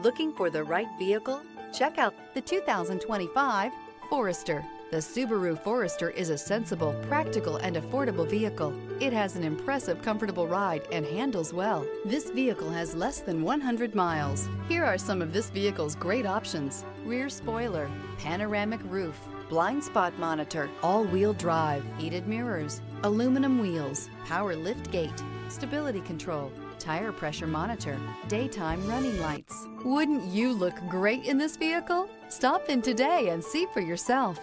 Looking for the right vehicle? Check out the 2025 Forester. The Subaru Forester is a sensible, practical, and affordable vehicle. It has an impressive, comfortable ride and handles well. This vehicle has less than 100 miles. Here are some of this vehicle's great options: rear spoiler, panoramic roof, blind spot monitor, all-wheel drive, heated mirrors, aluminum wheels, power lift gate, stability control, tire pressure monitor, daytime running lights. Wouldn't you look great in this vehicle? Stop in today and see for yourself.